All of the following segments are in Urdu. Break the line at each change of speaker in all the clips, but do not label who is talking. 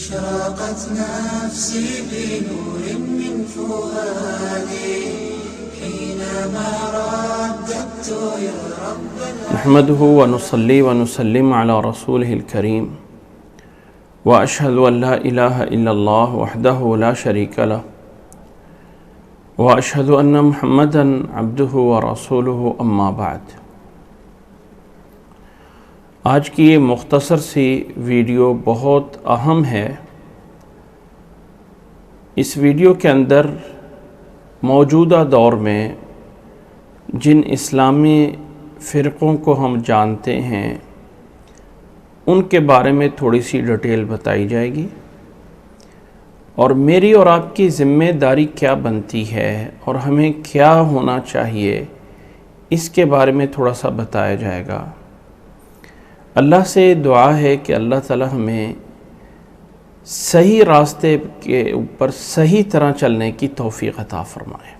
أشرقت نفسي بنور من فؤادي حينما رددت يا رب
نحمده ونصلي ونسلم على رسوله الكريم وأشهد أن لا إله إلا الله وحده لا شريك له وأشهد أن محمدا عبده ورسوله أما بعد۔ آج کی یہ مختصر سی ویڈیو بہت اہم ہے۔ اس ویڈیو کے اندر موجودہ دور میں جن اسلامی فرقوں کو ہم جانتے ہیں ان کے بارے میں تھوڑی سی ڈیٹیل بتائی جائے گی، اور میری اور آپ کی ذمہ داری کیا بنتی ہے اور ہمیں کیا ہونا چاہیے اس کے بارے میں تھوڑا سا بتایا جائے گا۔ اللہ سے دعا ہے کہ اللہ تعالی ہمیں صحیح راستے کے اوپر صحیح طرح چلنے کی توفیق عطا فرمائے۔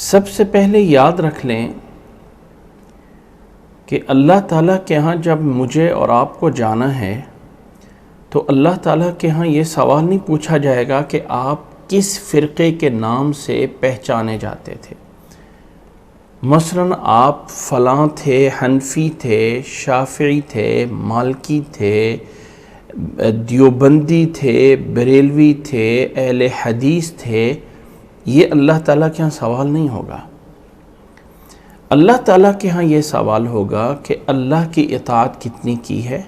سب سے پہلے یاد رکھ لیں کہ اللہ تعالیٰ کے ہاں جب مجھے اور آپ کو جانا ہے تو اللہ تعالیٰ کے ہاں یہ سوال نہیں پوچھا جائے گا کہ آپ کس فرقے کے نام سے پہچانے جاتے تھے۔ مثلاً آپ فلاں تھے، حنفی تھے، شافعی تھے، مالکی تھے، دیوبندی تھے، بریلوی تھے، اہل حدیث تھے، یہ اللہ تعالیٰ کے ہاں سوال نہیں ہوگا۔ اللہ تعالیٰ کے ہاں یہ سوال ہوگا کہ اللہ کی اطاعت کتنی کی ہے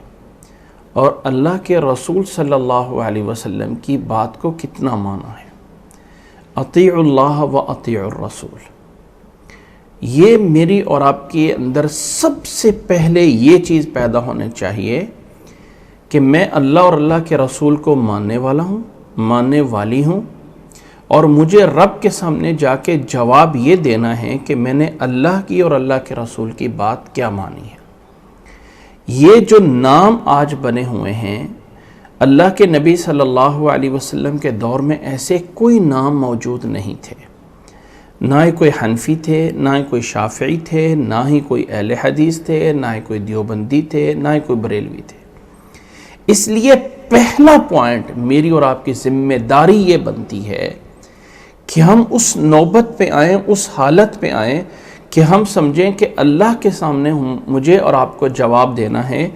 اور اللہ کے رسول صلی اللہ علیہ وسلم کی بات کو کتنا مانا ہے۔ اطیعوا اللہ و اطیعوا الرسول، یہ میری اور آپ کے اندر سب سے پہلے یہ چیز پیدا ہونے چاہیے کہ میں اللہ اور اللہ کے رسول کو ماننے والا ہوں، ماننے والی ہوں، اور مجھے رب کے سامنے جا کے جواب یہ دینا ہے کہ میں نے اللہ کی اور اللہ کے رسول کی بات کیا مانی ہے۔ یہ جو نام آج بنے ہوئے ہیں، اللہ کے نبی صلی اللہ علیہ وسلم کے دور میں ایسے کوئی نام موجود نہیں تھے، نہ ہی کوئی حنفی تھے، نہ ہی کوئی شافعی تھے، نہ ہی کوئی اہل حدیث تھے، نہ ہی کوئی دیوبندی تھے، نہ ہی کوئی بریلوی تھے۔ اس لیے پہلا پوائنٹ میری اور آپ کی ذمہ داری یہ بنتی ہے کہ ہم اس نوبت پہ آئیں، اس حالت پہ آئیں کہ ہم سمجھیں کہ اللہ کے سامنے مجھے اور آپ کو جواب دینا ہے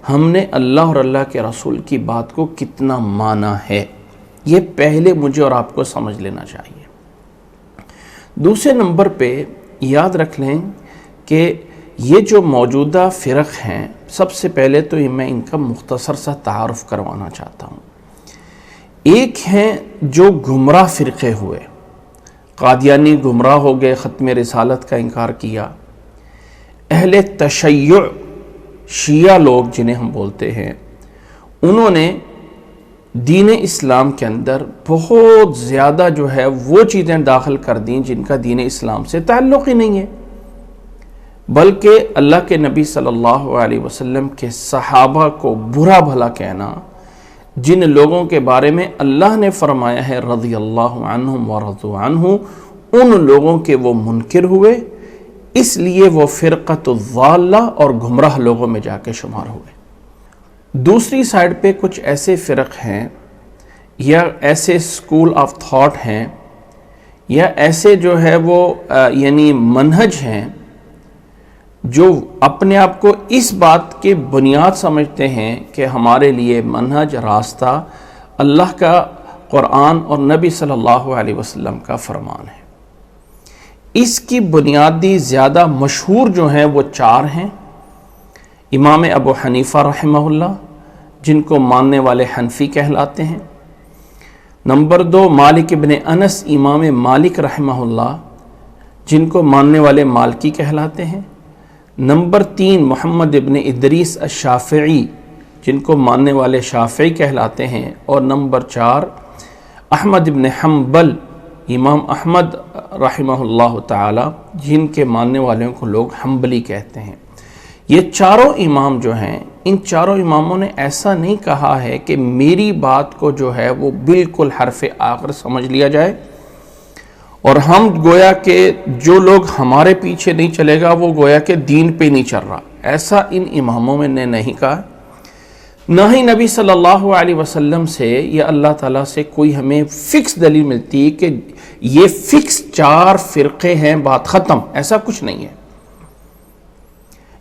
ہم نے اللہ اور اللہ کے رسول کی بات کو کتنا مانا ہے۔ یہ پہلے مجھے اور آپ کو سمجھ لینا چاہیے۔ دوسرے نمبر پہ یاد رکھ لیں کہ یہ جو موجودہ فرق ہیں، سب سے پہلے تو میں ان کا مختصر سا تعارف کروانا چاہتا ہوں۔ ایک ہیں جو گمراہ فرقے ہوئے، قادیانی گمراہ ہو گئے، ختم رسالت کا انکار کیا۔ اہل تشیع، شیعہ لوگ جنہیں ہم بولتے ہیں، انہوں نے دین اسلام کے اندر بہت زیادہ جو ہے وہ چیزیں داخل کر دیں جن کا دین اسلام سے تعلق ہی نہیں ہے، بلکہ اللہ کے نبی صلی اللہ علیہ وسلم کے صحابہ کو برا بھلا کہنا، جن لوگوں کے بارے میں اللہ نے فرمایا ہے رضی اللہ عنہم ورضوا عنہ، ان لوگوں کے وہ منکر ہوئے، اس لیے وہ فرقۃ الضالہ اور گمراہ لوگوں میں جا کے شمار ہوئے۔ دوسری سائڈ پہ کچھ ایسے فرق ہیں یا ایسے سکول آف تھاٹ ہیں یا ایسے جو ہے وہ یعنی منہج ہیں جو اپنے آپ کو اس بات کی بنیاد سمجھتے ہیں کہ ہمارے لیے منہج، راستہ اللہ کا قرآن اور نبی صلی اللہ علیہ وسلم کا فرمان ہے۔ اس کی بنیادی زیادہ مشہور جو ہیں وہ چار ہیں۔ امام ابو حنیفہ رحمہ اللہ، جن کو ماننے والے حنفی کہلاتے ہیں۔ نمبر 2 مالک ابن انس، امام مالک رحمہ اللہ، جن کو ماننے والے مالکی کہلاتے ہیں۔ نمبر 3 محمد ابن ادریس الشافعی، جن کو ماننے والے شافعی کہلاتے ہیں۔ اور نمبر 4 احمد ابن حنبل، امام احمد رحمہ اللہ تعالی، جن کے ماننے والوں کو لوگ حنبلی کہتے ہیں۔ یہ چاروں امام جو ہیں، ان چاروں اماموں نے ایسا نہیں کہا ہے کہ میری بات کو جو ہے وہ بالکل حرف آخر سمجھ لیا جائے اور ہم گویا کہ جو لوگ ہمارے پیچھے نہیں چلے گا وہ گویا کہ دین پہ نہیں چل رہا، ایسا ان اماموں میں نے نہیں کہا۔ نہ ہی نبی صلی اللہ علیہ وسلم سے یا اللہ تعالیٰ سے کوئی ہمیں فکس دلیل ملتی کہ یہ فکس 4 فرقے ہیں، بات ختم، ایسا کچھ نہیں ہے۔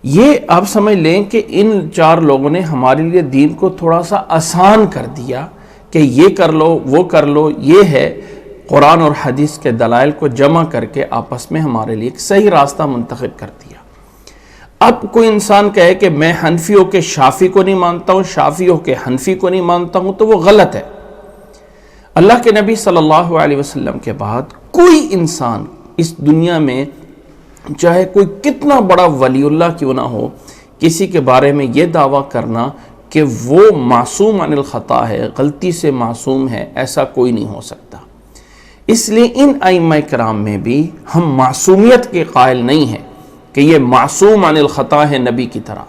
یہ آپ سمجھ لیں کہ ان 4 لوگوں نے ہمارے لیے دین کو تھوڑا سا آسان کر دیا کہ یہ کر لو وہ کر لو، یہ ہے قرآن اور حدیث کے دلائل کو جمع کر کے آپس میں ہمارے لیے ایک صحیح راستہ منتخب کر دیا۔ اب کوئی انسان کہے کہ میں حنفی ہو کے شافی کو نہیں مانتا ہوں، شافی ہو کے حنفی کو نہیں مانتا ہوں، تو وہ غلط ہے۔ اللہ کے نبی صلی اللہ علیہ وسلم کے بعد کوئی انسان اس دنیا میں، چاہے کوئی کتنا بڑا ولی اللہ کیوں نہ ہو، کسی کے بارے میں یہ دعویٰ کرنا کہ وہ معصوم عن الخطا ہے، غلطی سے معصوم ہے، ایسا کوئی نہیں ہو سکتا۔ اس لیے ان ائمہ کرام میں بھی ہم معصومیت کے قائل نہیں ہیں کہ یہ معصوم عن الخطا ہے نبی کی طرح،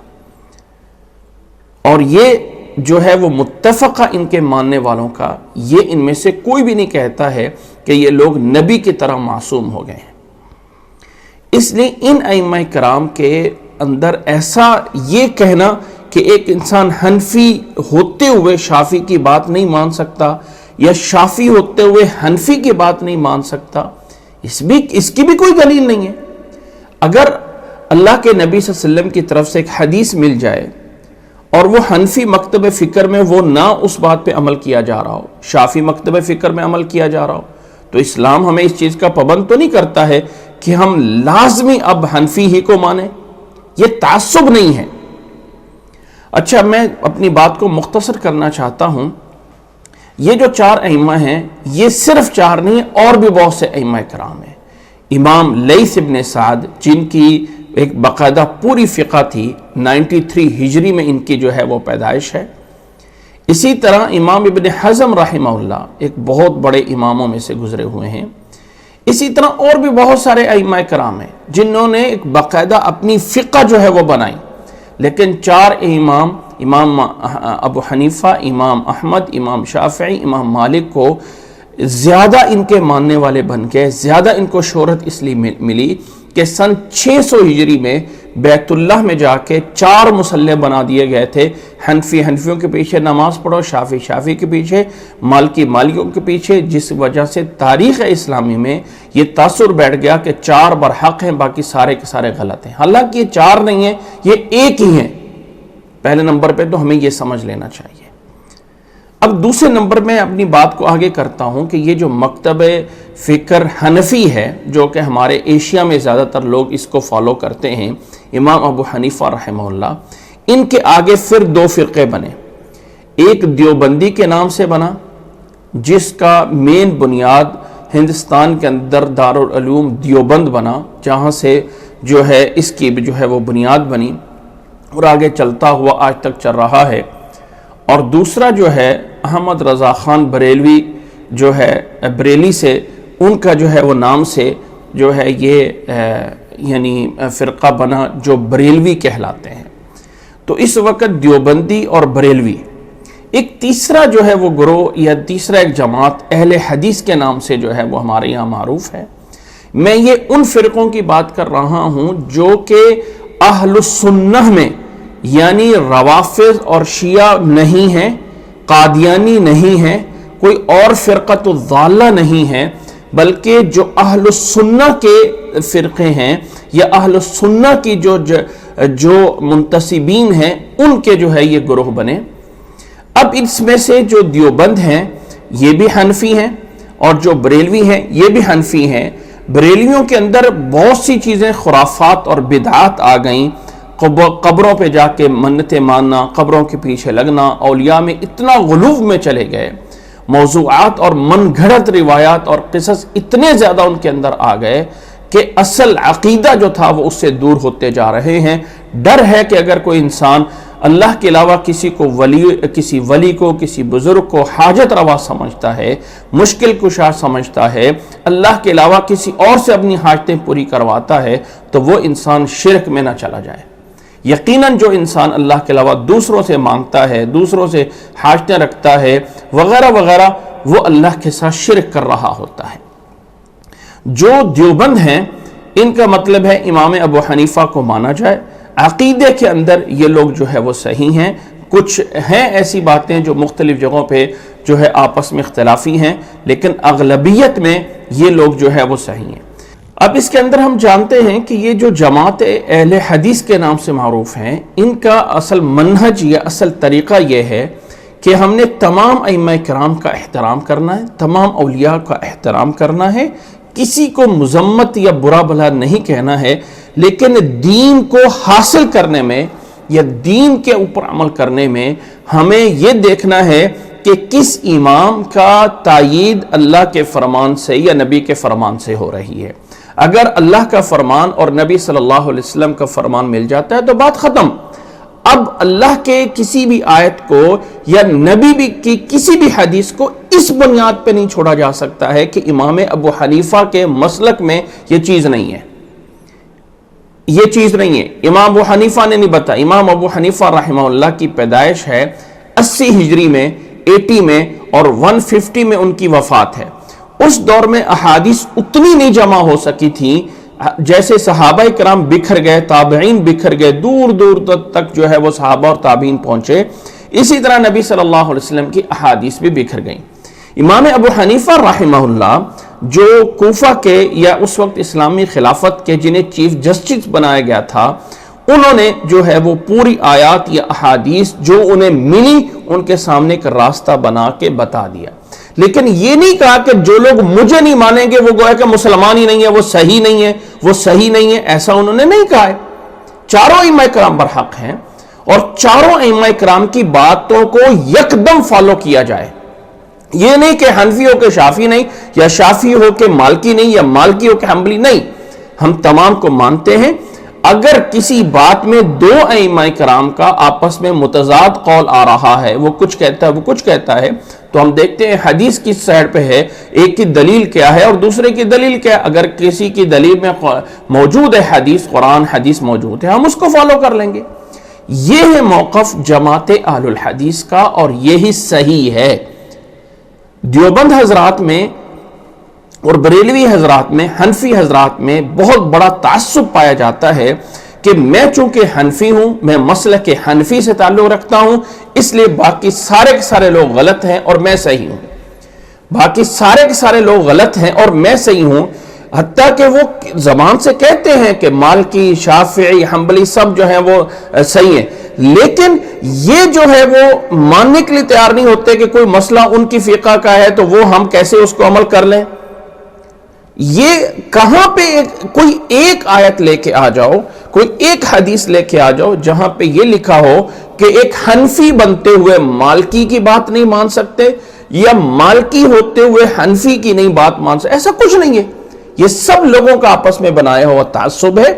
اور یہ جو ہے وہ متفقہ ان کے ماننے والوں کا، یہ ان میں سے کوئی بھی نہیں کہتا ہے کہ یہ لوگ نبی کی طرح معصوم ہو گئے ہیں۔ اس لیے ان ائمہ کرام کے اندر ایسا یہ کہنا کہ ایک انسان حنفی ہوتے ہوئے شافی کی بات نہیں مان سکتا یا شافی ہوتے ہوئے حنفی کی بات نہیں مان سکتا، اس کی بھی کوئی دلیل نہیں ہے۔ اگر اللہ کے نبی صلی اللہ علیہ وسلم کی طرف سے ایک حدیث مل جائے اور وہ حنفی مکتب فکر میں وہ نہ اس بات پہ عمل کیا جا رہا ہو، شافی مکتب فکر میں عمل کیا جا رہا ہو، تو اسلام ہمیں اس چیز کا پابند تو نہیں کرتا ہے کہ ہم لازمی اب حنفی ہی کو مانیں۔ یہ تعصب نہیں ہے۔ اچھا، میں اپنی بات کو مختصر کرنا چاہتا ہوں۔ یہ جو 4 ائمہ ہیں، یہ صرف 4 نہیں ہیں، اور بھی بہت سے ائمہ کرام ہیں۔ امام لیث ابن سعد، جن کی ایک باقاعدہ پوری فقہ تھی، 93 ہجری میں ان کی جو ہے وہ پیدائش ہے۔ اسی طرح امام ابن حزم رحمہ اللہ ایک بہت بڑے اماموں میں سے گزرے ہوئے ہیں۔ اسی طرح اور بھی بہت سارے ائمہ کرام ہیں جنہوں نے ایک باقاعدہ اپنی فقہ جو ہے وہ بنائی، لیکن 4 امام ابو حنیفہ، امام احمد، امام شافعی، امام مالک کو زیادہ ان کے ماننے والے بن گئے، زیادہ ان کو شہرت اس لیے ملی کہ سن 600 ہجری میں بیت اللہ میں جا کے 4 مصلے بنا دیے گئے تھے۔ حنفی حنفیوں کے پیچھے نماز پڑھو، شافی شافی کے پیچھے، مالکی مالکیوں کے پیچھے، جس وجہ سے تاریخ اسلامی میں یہ تاثر بیٹھ گیا کہ 4 برحق ہیں، باقی سارے کے سارے غلط ہیں۔ حالانکہ یہ 4 نہیں ہیں، یہ ایک ہی ہیں۔ پہلے نمبر پہ تو ہمیں یہ سمجھ لینا چاہیے۔ اب دوسرے نمبر میں اپنی بات کو آگے کرتا ہوں کہ یہ جو مکتب فکر حنفی ہے، جو کہ ہمارے ایشیا میں زیادہ تر لوگ اس کو فالو کرتے ہیں، امام ابو حنیفہ رحمہ اللہ، ان کے آگے پھر 2 فرقے بنے۔ ایک دیوبندی کے نام سے بنا، جس کا مین بنیاد ہندوستان کے اندر دارالعلوم دیوبند بنا، جہاں سے جو ہے اس کی جو ہے وہ بنیاد بنی اور آگے چلتا ہوا آج تک چل رہا ہے۔ اور دوسرا جو ہے احمد رضا خان بریلوی جو ہے بریلی سے، ان کا جو ہے وہ نام سے جو ہے یہ یعنی فرقہ بنا جو بریلوی کہلاتے ہیں۔ تو اس وقت دیوبندی اور بریلوی، ایک تیسرا جو ہے وہ گروہ یا تیسرا ایک جماعت اہل حدیث کے نام سے جو ہے وہ ہمارے یہاں معروف ہے۔ میں یہ ان فرقوں کی بات کر رہا ہوں جو کہ اہل السنہ میں، یعنی روافض اور شیعہ نہیں ہیں، قادیانی نہیں ہیں، کوئی اور فرقۃ الضالہ نہیں ہے، بلکہ جو اہل السنہ کے فرقے ہیں یا اہل السنہ کی جو منتسبین ہیں، ان کے جو ہے یہ گروہ بنے۔ اب اس میں سے جو دیوبند ہیں یہ بھی حنفی ہیں، اور جو بریلوی ہیں یہ بھی حنفی ہیں۔ بریلویوں کے اندر بہت سی چیزیں خرافات اور بدعات آ گئیں، قبروں پہ جا کے منتیں ماننا، قبروں کے پیچھے لگنا، اولیاء میں اتنا غلو میں چلے گئے، موضوعات اور من گھڑت روایات اور قصص اتنے زیادہ ان کے اندر آ گئے کہ اصل عقیدہ جو تھا وہ اس سے دور ہوتے جا رہے ہیں۔ ڈر ہے کہ اگر کوئی انسان اللہ کے علاوہ کسی ولی کو، کسی بزرگ کو حاجت روا سمجھتا ہے، مشکل کشا سمجھتا ہے، اللہ کے علاوہ کسی اور سے اپنی حاجتیں پوری کرواتا ہے، تو وہ انسان شرک میں نہ چلا جائے۔ یقیناً جو انسان اللہ کے علاوہ دوسروں سے مانگتا ہے، دوسروں سے حاجتیں رکھتا ہے وغیرہ وغیرہ، وہ اللہ کے ساتھ شرک کر رہا ہوتا ہے۔ جو دیوبند ہیں، ان کا مطلب ہے امام ابو حنیفہ کو مانا جائے، عقیدے کے اندر یہ لوگ جو ہے وہ صحیح ہیں، کچھ ہیں ایسی باتیں جو مختلف جگہوں پہ جو ہے آپس میں اختلافی ہیں، لیکن اغلبیت میں یہ لوگ جو ہے وہ صحیح ہیں۔ اب اس کے اندر ہم جانتے ہیں کہ یہ جو جماعت اہل حدیث کے نام سے معروف ہیں، ان کا اصل منہج یا اصل طریقہ یہ ہے کہ ہم نے تمام ائمہ کرام کا احترام کرنا ہے، تمام اولیاء کا احترام کرنا ہے، کسی کو مذمت یا برا بھلا نہیں کہنا ہے، لیکن دین کو حاصل کرنے میں یا دین کے اوپر عمل کرنے میں ہمیں یہ دیکھنا ہے کہ کس امام کا تائید اللہ کے فرمان سے یا نبی کے فرمان سے ہو رہی ہے۔ اگر اللہ کا فرمان اور نبی صلی اللہ علیہ وسلم کا فرمان مل جاتا ہے تو بات ختم۔ اب اللہ کے کسی بھی آیت کو یا نبی کی کسی بھی حدیث کو اس بنیاد پہ نہیں چھوڑا جا سکتا ہے کہ امام ابو حنیفہ کے مسلک میں یہ چیز نہیں ہے، یہ چیز نہیں ہے، امام ابو حنیفہ نے نہیں بتایا۔ امام ابو حنیفہ رحمہ اللہ کی پیدائش ہے 80 ہجری میں، 80 میں، اور 150 میں ان کی وفات ہے۔ اس دور میں احادیث اتنی نہیں جمع ہو سکی تھی، جیسے صحابہ کرام بکھر گئے، تابعین بکھر گئے، دور دور تک جو ہے وہ صحابہ اور تابعین پہنچے، اسی طرح نبی صلی اللہ علیہ وسلم کی احادیث بھی بکھر گئیں۔ امام ابو حنیفہ رحمہ اللہ جو کوفہ کے یا اس وقت اسلامی خلافت کے جنہیں چیف جسٹس بنایا گیا تھا، انہوں نے جو ہے وہ پوری آیات یا احادیث جو انہیں ملی ان کے سامنے ایک راستہ بنا کے بتا دیا، لیکن یہ نہیں کہا کہ جو لوگ مجھے نہیں مانیں گے وہ گویا کہ مسلمان ہی نہیں ہے، وہ صحیح نہیں ہے، وہ صحیح نہیں ہے، ایسا انہوں نے نہیں کہا ہے۔ چاروں ائمہ کرام برحق ہیں اور چاروں ائمہ کرام کی باتوں کو یکدم فالو کیا جائے۔ یہ نہیں کہ حنفی ہو کے شافعی نہیں، یا شافعی ہو کے مالکی نہیں، یا مالکی ہو کے حنبلی نہیں، ہم تمام کو مانتے ہیں۔ اگر کسی بات میں دو ائمہ کرام کا آپس میں متضاد قول آ رہا ہے، وہ کچھ کہتا ہے وہ کچھ کہتا ہے، تو ہم دیکھتے ہیں حدیث کس سائڈ پہ ہے، ایک کی دلیل کیا ہے اور دوسرے کی دلیل کیا ہے۔ اگر کسی کی دلیل میں موجود ہے حدیث، قرآن حدیث موجود ہے، ہم اس کو فالو کر لیں گے۔ یہ ہے موقف جماعت اہل الحدیث کا، اور یہی صحیح ہے۔ دیوبند حضرات میں اور بریلوی حضرات میں، حنفی حضرات میں بہت بڑا تعصب پایا جاتا ہے کہ میں چونکہ حنفی ہوں، میں مسلک حنفی سے تعلق رکھتا ہوں، اس لیے باقی سارے کے سارے لوگ غلط ہیں اور میں صحیح ہوں، باقی سارے کے سارے لوگ غلط ہیں اور میں صحیح ہوں۔ حتیٰ کہ وہ زبان سے کہتے ہیں کہ مالکی، شافعی، حنبلی سب جو ہیں وہ صحیح ہیں، لیکن یہ جو ہے وہ ماننے کے لیے تیار نہیں ہوتے کہ کوئی مسئلہ ان کی فقہ کا ہے تو وہ ہم کیسے اس کو عمل کر لیں۔ یہ کہاں پہ کوئی ایک آیت لے کے آ جاؤ، کوئی ایک حدیث لے کے آ جاؤ جہاں پہ یہ لکھا ہو کہ ایک حنفی بنتے ہوئے مالکی کی بات نہیں مان سکتے، یا مالکی ہوتے ہوئے حنفی کی نہیں بات مان سکتے، ایسا کچھ نہیں ہے۔ یہ سب لوگوں کا آپس میں بنایا ہوا تعصب ہے۔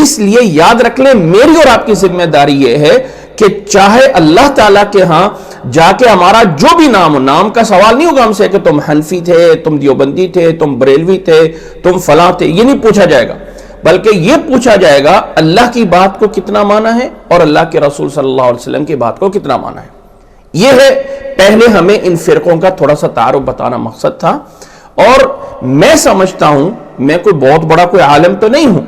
اس لیے یاد رکھ لیں، میری اور آپ کی ذمہ داری یہ ہے کہ چاہے اللہ تعالیٰ کے ہاں جا کے ہمارا جو بھی نام ہو، نام کا سوال نہیں ہوگا ہم سے کہ تم حنفی تھے، تم دیوبندی تھے، تم بریلوی تھے، تم فلاں تھے، یہ نہیں پوچھا جائے گا، بلکہ یہ پوچھا جائے گا اللہ کی بات کو کتنا مانا ہے اور اللہ کے رسول صلی اللہ علیہ وسلم کی بات کو کتنا مانا ہے۔ یہ ہے پہلے ہمیں ان فرقوں کا تھوڑا سا تعارف بتانا مقصد تھا۔ اور میں سمجھتا ہوں، میں کوئی بہت بڑا کوئی عالم تو نہیں ہوں،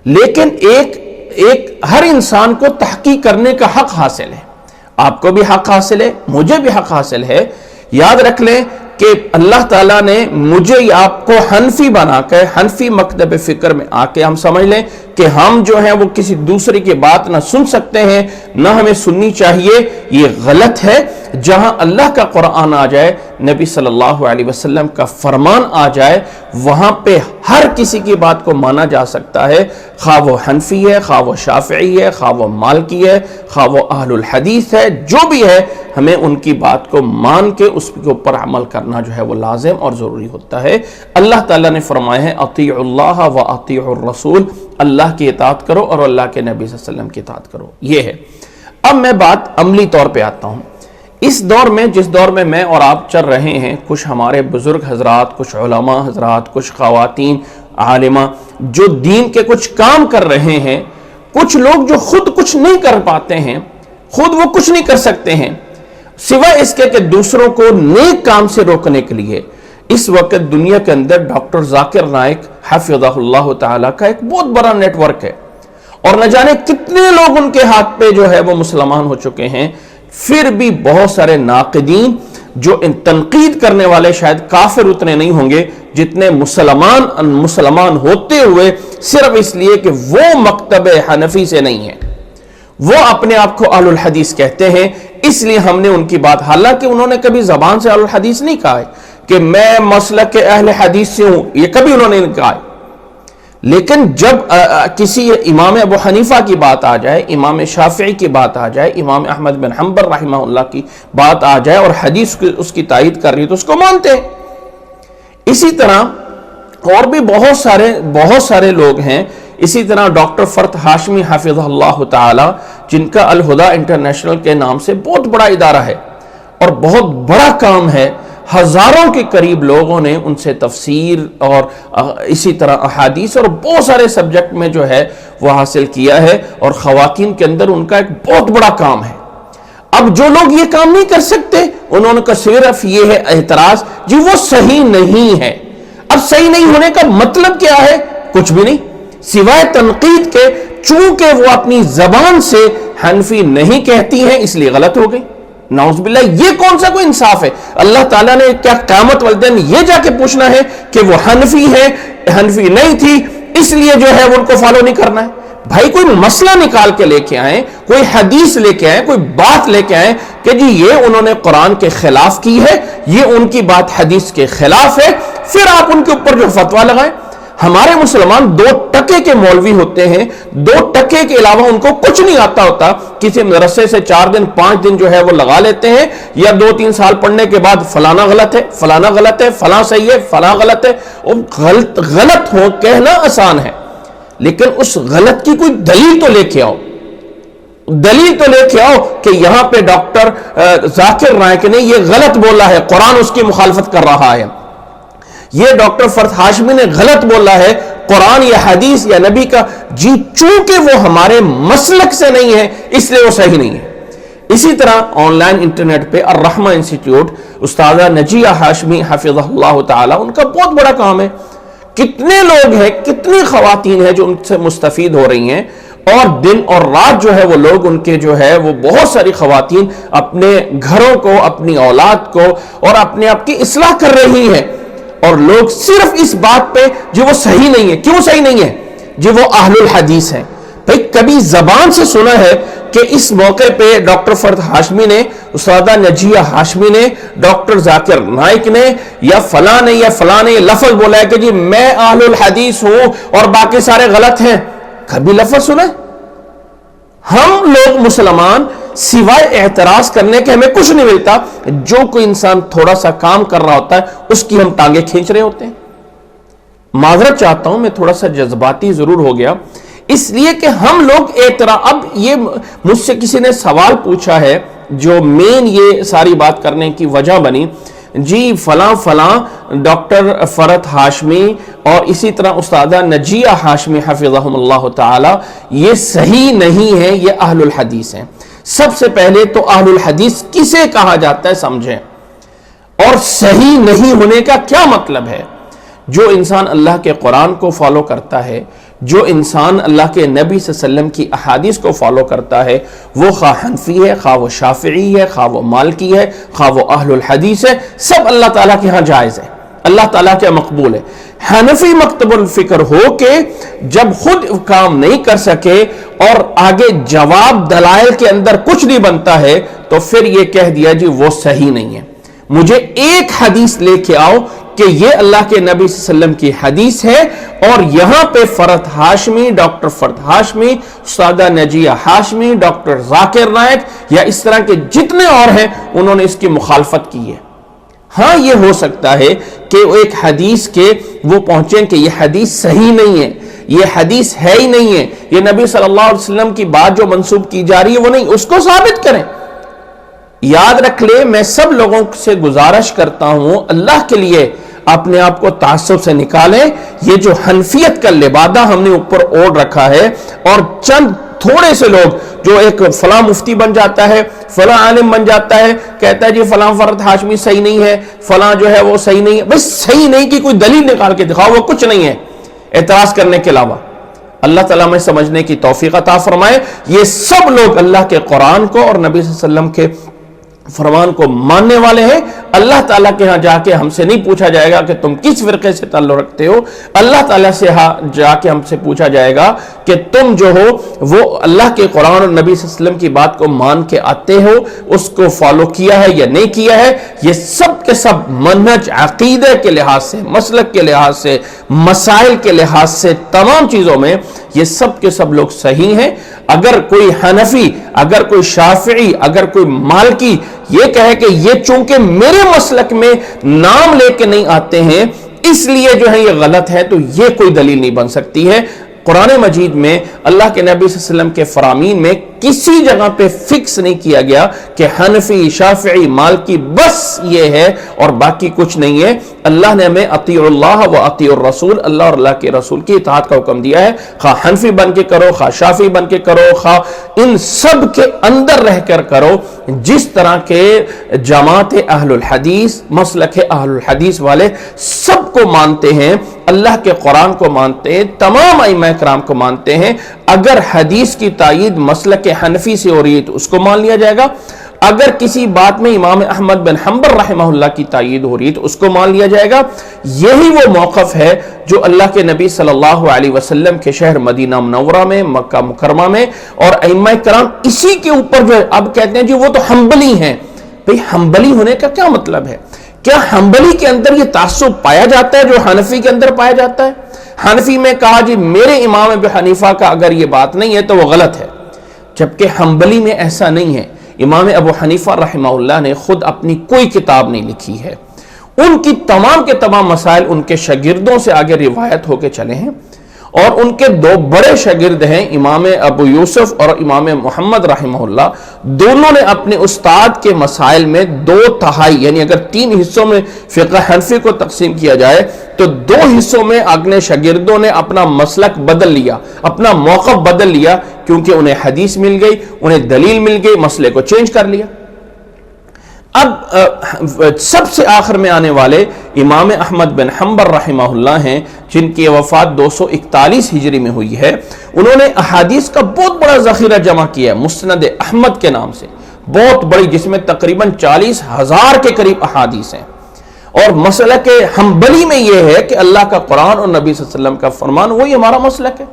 لیکن ایک ہر انسان کو تحقیق کرنے کا حق حاصل ہے۔ آپ کو بھی حق حاصل ہے، مجھے بھی حق حاصل ہے۔ یاد رکھ لیں کہ اللہ تعالیٰ نے مجھے آپ کو حنفی بنا کر، حنفی مکتب فکر میں آ کے ہم سمجھ لیں کہ ہم جو ہیں وہ کسی دوسرے کی بات نہ سن سکتے ہیں، نہ ہمیں سننی چاہیے، یہ غلط ہے۔ جہاں اللہ کا قرآن آ جائے، نبی صلی اللہ علیہ وسلم کا فرمان آ جائے، وہاں پہ ہر کسی کی بات کو مانا جا سکتا ہے، خواہ وہ حنفی ہے، خواہ وہ شافعی ہے، خواہ وہ مالکی ہے، خواہ وہ اہل الحدیث ہے، جو بھی ہے، ہمیں ان کی بات کو مان کے اس کے اوپر عمل کرنا جو ہے وہ لازم اور ضروری ہوتا ہے۔ اللہ تعالیٰ نے فرمایا ہے اطیعوا اللہ و اطیعوا الرسول، اللہ کی اطاعت کرو اور اللہ کے نبی صلی اللہ علیہ وسلم کی اطاعت کرو، یہ ہے۔ اب میں بات عملی طور پہ آتا ہوں۔ اس دور میں، جس دور میں میں اور آپ چل رہے ہیں، کچھ ہمارے بزرگ حضرات، کچھ علماء حضرات، کچھ خواتین عالمہ جو دین کے کچھ کام کر رہے ہیں، کچھ لوگ جو خود کچھ نہیں کر پاتے ہیں، خود وہ کچھ نہیں کر سکتے ہیں سوائے اس کے کہ دوسروں کو نیک کام سے روکنے کے لیے۔ اس وقت دنیا کے اندر ڈاکٹر ذاکر نائک حفظہ اللہ تعالیٰ کا ایک بہت بڑا نیٹ ورک ہے، اور نہ جانے کتنے لوگ ان کے ہاتھ پہ جو ہے وہ مسلمان ہو چکے ہیں، پھر بھی بہت سارے ناقدین جو ان تنقید کرنے والے شاید کافر اتنے نہیں ہوں گے جتنے مسلمان ہوتے ہوئے صرف اس لیے کہ وہ مکتب حنفی سے نہیں ہے، وہ اپنے آپ کو اہل الحدیث کہتے ہیں، اس لیے ہم نے ان کی بات، حالانکہ انہوں نے کبھی زبان سے اہل الحدیث نہیں کہا ہے کہ میں مسلک کے اہل حدیث سے ہوں، یہ کبھی انہوں نے نہیں کہا ہے، لیکن جب کسی امام ابو حنیفہ کی بات آ جائے، امام شافعی کی بات آ جائے، امام احمد بن حنبل رحمہ اللہ کی بات آ جائے اور حدیث اس کی تائید کر رہی تو اس کو مانتے ہیں۔ اسی طرح اور بھی بہت سارے لوگ ہیں، اسی طرح ڈاکٹر فرت ہاشمی حافظ اللہ تعالی، جن کا الہدا انٹرنیشنل کے نام سے بہت بڑا ادارہ ہے اور بہت بڑا کام ہے، ہزاروں کے قریب لوگوں نے ان سے تفسیر اور اسی طرح احادیث اور بہت سارے سبجیکٹ میں جو ہے وہ حاصل کیا ہے، اور خواتین کے اندر ان کا ایک بہت بڑا کام ہے۔ اب جو لوگ یہ کام نہیں کر سکتے، انہوں کا صرف یہ ہے اعتراض، جی وہ صحیح نہیں ہے۔ اب صحیح نہیں ہونے کا مطلب کیا ہے؟ کچھ بھی نہیں، سوائے تنقید کے، چونکہ وہ اپنی زبان سے حنفی نہیں کہتی ہیں اس لیے غلط ہو گئی۔ نعوذ باللہ، یہ کون سا کوئی انصاف ہے؟ اللہ تعالیٰ نے کیا قیامت والے دن یہ جا کے پوچھنا ہے کہ وہ حنفی ہے، حنفی نہیں تھی اس لیے جو ہے وہ ان کو فالو نہیں کرنا ہے؟ بھائی کوئی مسئلہ نکال کے لے کے آئیں، کوئی حدیث لے کے آئیں، کوئی بات لے کے آئیں کہ جی یہ انہوں نے قرآن کے خلاف کی ہے، یہ ان کی بات حدیث کے خلاف ہے، پھر آپ ان کے اوپر جو فتویٰ لگائیں۔ ہمارے مسلمان 2 ٹکے کے مولوی ہوتے ہیں، 2 ٹکے کے علاوہ ان کو کچھ نہیں آتا ہوتا، کسی مدرسے سے 4 دن 5 دن جو ہے وہ لگا لیتے ہیں، یا 2-3 سال پڑھنے کے بعد فلانا غلط ہے، فلانا غلط ہے، فلاں صحیح ہے، فلاں غلط ہے۔ غلط ہو کہنا آسان ہے، لیکن اس غلط کی کوئی دلیل تو لے کے آؤ، دلیل تو لے کے آؤ کہ یہاں پہ ڈاکٹر ذاکر نائک نے یہ غلط بولا ہے، قرآن اس کی مخالفت کر رہا ہے، یہ ڈاکٹر فرت ہاشمی نے غلط بولا ہے، قرآن یا حدیث یا نبی کا، جی چونکہ وہ ہمارے مسلک سے نہیں ہے اس لیے وہ صحیح نہیں ہے۔ اسی طرح آن لائن انٹرنیٹ پہ الرحمہ انسٹیٹیوٹ، استاذہ نجیہ ہاشمی حفظہ اللہ تعالی، ان کا بہت بڑا کام ہے، کتنے لوگ ہیں، کتنی خواتین ہیں جو ان سے مستفید ہو رہی ہیں، اور دن اور رات جو ہے وہ لوگ ان کے جو ہے وہ بہت ساری خواتین اپنے گھروں کو، اپنی اولاد کو اور اپنے آپ کی اصلاح کر رہی ہیں، اور لوگ صرف اس بات پہ جو وہ صحیح نہیں ہے۔ کیوں صحیح نہیں ہے؟ جو وہ اہل الحدیث ہیں۔ بھئی کبھی زبان سے سنا ہے کہ اس موقع پہ ڈاکٹر فرت ہاشمی نے، استاذہ نجیہ ہاشمی نے، ڈاکٹر ذاکر نائک نے یا فلاں نے یا فلاں نے یہ لفظ بولا ہے کہ جی میں اہل الحدیث ہوں اور باقی سارے غلط ہیں؟ کبھی لفظ سنا ہے؟ ہم لوگ مسلمان سوائے اعتراض کرنے کے ہمیں کچھ نہیں ملتا، جو کوئی انسان تھوڑا سا کام کر رہا ہوتا ہے اس کی ہم ٹانگیں کھینچ رہے ہوتے ہیں۔ معذرت چاہتا ہوں، میں تھوڑا سا جذباتی ضرور ہو گیا، اس لیے کہ ہم لوگ اب یہ مجھ سے کسی نے سوال پوچھا ہے جو مین یہ ساری بات کرنے کی وجہ بنی، جی فلاں ڈاکٹر فرت ہاشمی اور اسی طرح استاذہ نجیہ ہاشمی حفظہم اللہ تعالی یہ صحیح نہیں ہے، یہ اہل الحدیث ہیں۔ سب سے پہلے تو اہل الحدیث کسے کہا جاتا ہے سمجھیں، اور صحیح نہیں ہونے کا کیا مطلب ہے۔ جو انسان اللہ کے قرآن کو فالو کرتا ہے، جو انسان اللہ کے نبی صلی اللہ علیہ وسلم کی احادیث کو فالو کرتا ہے، وہ خواہ حنفی ہے، خواہ وہ شافعی ہے، خواہ وہ مالکی ہے، خواہ وہ اہل الحدیث ہے، سب اللہ تعالیٰ کے ہاں جائز ہے، اللہ تعالیٰ کے مقبول ہے۔ حنفی مکتب الفکر ہو کے جب خود کام نہیں کر سکے اور آگے جواب دلائل کے اندر کچھ نہیں بنتا ہے تو پھر یہ کہہ دیا جی وہ صحیح نہیں ہے۔ مجھے ایک حدیث لے کے آؤ کہ یہ اللہ کے نبی صلی اللہ علیہ وسلم کی حدیث ہے اور یہاں پہ فرت ہاشمی، ڈاکٹر فرت ہاشمی، استاذہ نجیہ ہاشمی، ڈاکٹر ذاکر نائک یا اس طرح کے جتنے اور ہیں انہوں نے اس کی مخالفت کی ہے۔ ہاں یہ ہو سکتا ہے کہ ایک حدیث کے وہ پہنچیں کہ یہ حدیث صحیح نہیں ہے، یہ حدیث ہے ہی نہیں ہے، یہ نبی صلی اللہ علیہ وسلم کی بات جو منسوب کی جا رہی ہے وہ نہیں، اس کو ثابت کریں۔ یاد رکھ لے، میں سب لوگوں سے گزارش کرتا ہوں اللہ کے لیے اپنے آپ کو تعصب سے نکالیں۔ یہ جو حنفیت کا لبادہ ہم نے اوپر اوڑھ رکھا ہے اور چند تھوڑے سے لوگ جو ایک فلاں مفتی بن جاتا ہے، فلاں عالم بن جاتا ہے، کہتا ہے جی فلاں فرت ہاشمی صحیح نہیں ہے، فلاں جو ہے وہ صحیح نہیں ہے، بس صحیح نہیں کی کوئی دلیل نکال کے دکھاؤ، وہ کچھ نہیں ہے اعتراض کرنے کے علاوہ۔ اللہ تعالیٰ میں سمجھنے کی توفیق عطا فرمائے۔ یہ سب لوگ اللہ کے قرآن کو اور نبی صلی اللہ علیہ وسلم کے فرمان کو ماننے والے ہیں۔ اللہ تعالیٰ کے ہاں جا کے ہم سے نہیں پوچھا جائے گا کہ تم کس فرقے سے تعلق رکھتے ہو، اللہ تعالیٰ سے جا کے ہم سے پوچھا جائے گا کہ تم جو ہو وہ اللہ کے قرآن اور نبی صلی اللہ علیہ وسلم کی بات کو مان کے آتے ہو، اس کو فالو کیا ہے یا نہیں کیا ہے۔ یہ سب کے سب منہج عقیدے کے لحاظ سے، مسلک کے لحاظ سے، مسائل کے لحاظ سے، تمام چیزوں میں یہ سب کے سب لوگ صحیح ہیں۔ اگر کوئی حنفی، اگر کوئی شافعی، اگر کوئی مالکی یہ کہے کہ یہ چونکہ میرے مسلک میں نام لے کے نہیں آتے ہیں اس لیے جو ہے یہ غلط ہے، تو یہ کوئی دلیل نہیں بن سکتی ہے۔ قرآن مجید میں اللہ کے نبی صلی اللہ علیہ وسلم کے فرامین میں کسی جگہ پہ فکس نہیں کیا گیا کہ حنفی، شافعی، مالکی بس یہ ہے اور باقی کچھ نہیں ہے۔ اللہ نے ہمیں اطیعوا اللہ و اطیعوا الرسول، اللہ اور اللہ کے رسول کی اطاعت کا حکم دیا ہے، خواہ حنفی بن کے کرو، خواہ شافعی بن کے کرو، خواہ ان سب کے اندر رہ کر کرو، جس طرح کے جماعت اہل الحدیث، مسلک اہل الحدیث والے سب کو مانتے ہیں، اللہ کے قرآن کو مانتے ہیں، تمام ائمہ کرام کو مانتے ہیں۔ اگر حدیث کی تائید مسلک حنفی سے ہو رہی ہے تو اس کو مان لیا جائے گا، اگر کسی بات میں امام احمد بن حنبل رحمہ اللہ کی تائید ہو رہی ہے تو اس کو مان لیا جائے گا۔ یہی وہ موقف ہے جو اللہ کے نبی صلی اللہ علیہ وسلم کے شہر مدینہ منورہ میں، مکہ مکرمہ میں، اور ائمہ کرام اسی کے اوپر جو ہے اب کہتے ہیں جی وہ تو حنبلی ہیں۔ بھئی حنبلی ہونے کا کیا مطلب ہے؟ کیا حنبلی کے اندر یہ تعصب پایا جاتا ہے جو حنفی کے اندر پایا جاتا ہے؟ حنفی میں کہا جی میرے امام ابو حنیفہ کا اگر یہ بات نہیں ہے تو وہ غلط ہے، جبکہ حنبلی میں ایسا نہیں ہے۔ امام ابو حنیفہ رحمہ اللہ نے خود اپنی کوئی کتاب نہیں لکھی ہے، ان کی تمام کے تمام مسائل ان کے شاگردوں سے آگے روایت ہو کے چلے ہیں، اور ان کے دو بڑے شاگرد ہیں امام ابو یوسف اور امام محمد رحمہ اللہ، دونوں نے اپنے استاد کے مسائل میں 2/3 یعنی اگر 3 حصوں میں فقہ حنفی کو تقسیم کیا جائے تو 2 حصوں میں اپنے شاگردوں نے اپنا مسلک بدل لیا، اپنا موقف بدل لیا، کیونکہ انہیں حدیث مل گئی، انہیں دلیل مل گئی، مسئلے کو چینج کر لیا۔ اب سب سے آخر میں آنے والے امام احمد بن حنبل رحمہ اللہ ہیں، جن کی وفات 241 ہجری میں ہوئی ہے۔ انہوں نے احادیث کا بہت بڑا ذخیرہ جمع کیا ہے مسند احمد کے نام سے، بہت بڑی، جس میں تقریباً 40,000 کے قریب احادیث ہیں۔ اور مسلک حنبلی میں یہ ہے کہ اللہ کا قرآن اور نبی صلی اللہ علیہ وسلم کا فرمان وہی ہمارا مسلک ہے۔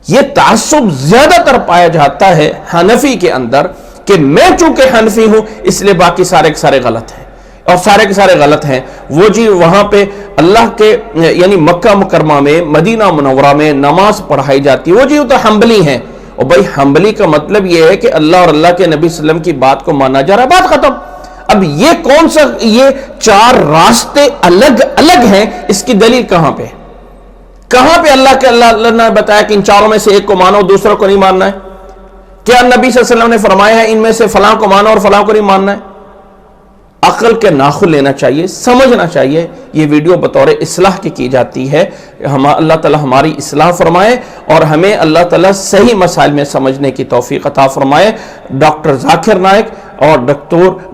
یہ تعصب زیادہ تر پایا جاتا ہے حنفی کے اندر کہ میں چونکہ حنفی ہوں اس لیے باقی سارے کے سارے غلط ہیں، اور سارے کے سارے غلط ہیں۔ وہ جی وہاں پہ اللہ کے یعنی مکہ مکرمہ میں، مدینہ منورہ میں نماز پڑھائی جاتی ہے، وہ جی وہ تو حنبلی ہیں۔ اور بھائی حنبلی کا مطلب یہ ہے کہ اللہ اور اللہ کے نبی صلی اللہ علیہ وسلم کی بات کو مانا جا رہا ہے، بات ختم۔ اب یہ کون سا، یہ 4 راستے الگ الگ ہیں، اس کی دلیل کہاں پہ؟ کہاں پہ اللہ نے بتایا کہ ان 4 میں سے ایک کو مانو، دوسروں کو نہیں ماننا ہے؟ کیا نبی صلی اللہ علیہ وسلم نے فرمایا ہے ان میں سے فلاں کو مانو اور فلاں کو نہیں ماننا ہے؟ عقل کے ناخن لینا چاہیے، سمجھنا چاہیے۔ یہ ویڈیو بطور اصلاح کی جاتی ہے، اللہ تعالی ہماری اصلاح فرمائے اور ہمیں اللہ تعالی صحیح مسائل میں سمجھنے کی توفیق عطا فرمائے۔ ڈاکٹر ذاکر نائک اور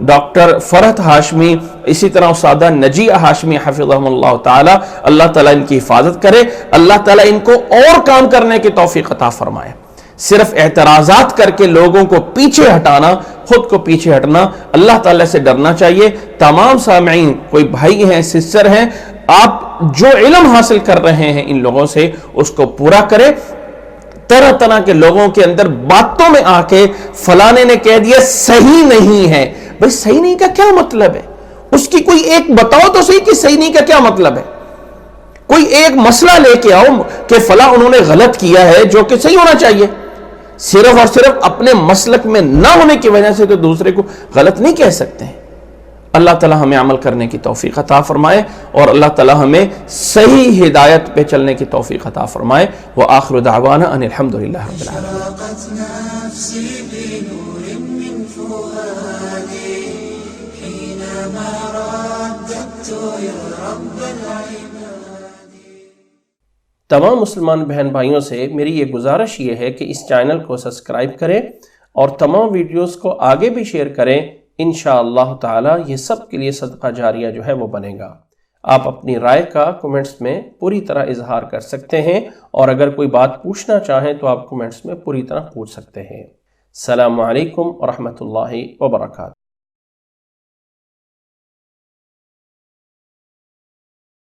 ڈاکٹر فرحت ہاشمی، اسی طرح استاد نجیہ ہاشمی حفظہم اللہ تعالی، اللہ تعالیٰ ان کی حفاظت کرے، اللہ تعالیٰ ان کو اور کام کرنے کی توفیق عطا فرمائے۔ صرف اعتراضات کر کے لوگوں کو پیچھے ہٹانا، خود کو پیچھے ہٹنا، اللہ تعالیٰ سے ڈرنا چاہیے۔ تمام سامعین، کوئی بھائی ہیں، سسٹر ہیں، آپ جو علم حاصل کر رہے ہیں ان لوگوں سے اس کو پورا کریں۔ طرح طرح کے لوگوں کے اندر باتوں میں آ کے فلانے نے کہہ دیا صحیح نہیں ہے، بھئی صحیح نہیں کا کیا مطلب ہے؟ اس کی کوئی ایک بتاؤ تو صحیح کہ صحیح نہیں کا کیا مطلب ہے۔ کوئی ایک مسئلہ لے کے آؤ کہ فلاں انہوں نے غلط کیا ہے جو کہ صحیح ہونا چاہیے۔ صرف اور صرف اپنے مسلک میں نہ ہونے کی وجہ سے تو دوسرے کو غلط نہیں کہہ سکتے ہیں۔ اللہ تعالی ہمیں عمل کرنے کی توفیق عطا فرمائے اور اللہ تعالی ہمیں صحیح ہدایت پہ چلنے کی توفیق عطا فرمائے۔ وآخر دعوانا ان الحمدللہ رب العالمین۔ تمام مسلمان بہن بھائیوں سے میری یہ گزارش یہ ہے کہ اس چینل کو سبسکرائب کریں اور تمام ویڈیوز کو آگے بھی شیئر کریں۔ انشاءاللہ تعالی یہ سب کے لیے صدقہ جاریہ جو ہے وہ بنے گا۔
آپ اپنی رائے کا کمنٹس میں پوری طرح اظہار کر سکتے ہیں، اور اگر کوئی بات پوچھنا چاہیں تو آپ کمنٹس میں پوری طرح پوچھ سکتے ہیں۔ السلام علیکم ورحمۃ اللہ وبرکاتہ۔